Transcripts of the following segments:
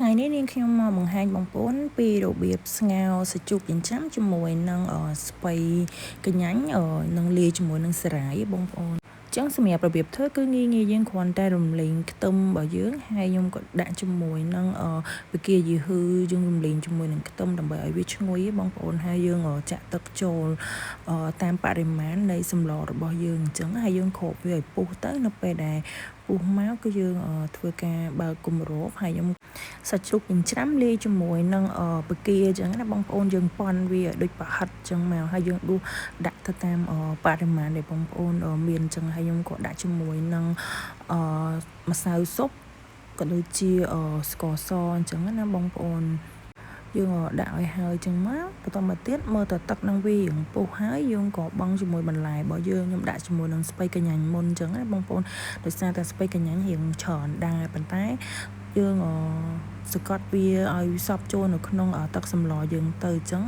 ថ្ងៃនេះនាងខ្ញុំមកបង្ហាញបងប្អូនពីរបៀបស្ងោរសាច់ជ្រូកចិញ្ច្រាំជាមួយនឹងស្ពៃកញ្ញាញ់នឹងលាយជាមួយនឹងសារាយបងប្អូនចឹងសម្រាប់របៀបធ្វើគឺងាយយើងគ្រាន់តែរំលីងខ្ទឹមរបស់យើងហើយខ្ញុំក៏ដាក់ជាមួយនឹងបកាយីហ៊ឺយើងរំលីងជាមួយនឹងខ្ទឹមដើម្បីឲ្យវាឈ្ងុយបងប្អូនហើយយើងចាក់ទឹកចូលតាមបរិមាណនៃសម្លរបស់យើងអញ្ចឹងហើយយើងគ្របវាឲ្យពុះទៅនៅពេលដែលពុះមកគឺយើងធ្វើការបើកគម្របហើយខ្ញុំសាច់ជ្រូកចិញ្ច្រាំលាយជាមួយនឹងបកាយអញ្ចឹងណាបងប្អូនយើងប៉ន់វាដូចប្រហិតអញ្ចឹងមកហើយយើងដួសដាក់ទៅតាមបរិមាណដែលបងប្អូនមានអញ្ចឹងហើយខ្ញុំក៏ដាក់ជាមួយនឹងម្សៅស៊ុបក៏ដូចជាស្ករសអញ្ចឹងណាបងប្អូនយើងដាក់ឲ្យហើយចឹងមកបន្តមកទៀតមើលតទឹកនឹងវារៀងពុះហើយយើងក៏បង់ជាមួយបន្លែរបស់យើងខ្ញុំដាក់ជាមួយនឹងស្ពៃកញ្ញាញ់មុនចឹងណាបងប្អូនដោយសារតែស្ពៃកញ្ញាញ់រៀងច្រើនដែរប៉ុន្តែយើងសកត់វាឲ្យសប់ចូលនៅក្នុងទឹកសម្លយើងទៅអញ្ចឹង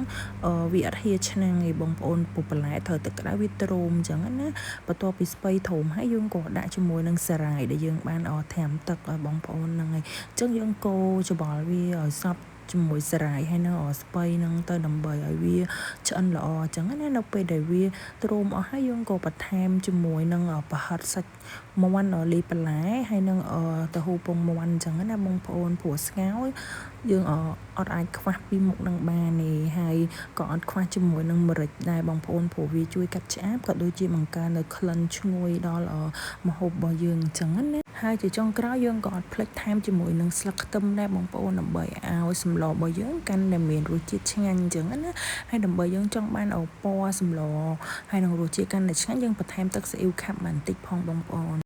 វាអត់ហៀឆ្នាំងឯងបងប្អូនពុះបន្លែត្រូវទឹកក្តៅវាទ្រាំអញ្ចឹងណាបន្ទាប់ពីស្ពៃធំហើយយើងក៏ដាក់ជាមួយនឹងសារាយដែលយើងបានត្រាំទឹកឲ្យបងប្អូនហ្នឹងហើយអញ្ចឹងយើងកូរច្បល់វាឲ្យសប់ជាមួយសារាយហើយនៅស្ពៃហ្នឹងទៅដើម្បីឲ្យវាឆ្អិនល្អអញ្ចឹងណានៅពេលដែលវាទ្រាំអស់ហើយយើងក៏បន្ថែមជាមួយនឹងប្រហិតសាច់មាន់លីបន្លែហើយនឹងទៅហូបពងមាន់អញ្ចឹងណាបងប្អូនព្រោះស្ងោរយើងអត់អាចខ្វះពីមុខនឹងបានទេហើយក៏អត់ខ្វះជាមួយនឹងម្រេចដែរបងប្អូនព្រោះវាជួយកាត់ឆ្អាបក៏ដូចជាបង្កើននៅក្លិនឈ្ងុយដល់ម្ហូបរបស់យើងអញ្ចឹងណាហើយជាចុងក្រោយយើងក៏អត់ភ្លេចថែមជាមួយនឹងស្លឹកខ្ទឹមដែរបងប្អូនដើម្បីឲ្យសម្លរបស់យើងកាន់តែមានរសជាតិឆ្ងាញ់អញ្ចឹងណាហើយដើម្បីយើងចង់បានពណ៌សម្លហើយនឹងរសជាតិកាន់តែឆ្ងាញ់យើងបន្ថែមទឹកស៊ីអ៊ីវខាប់បន្តិចផងបងប្អូន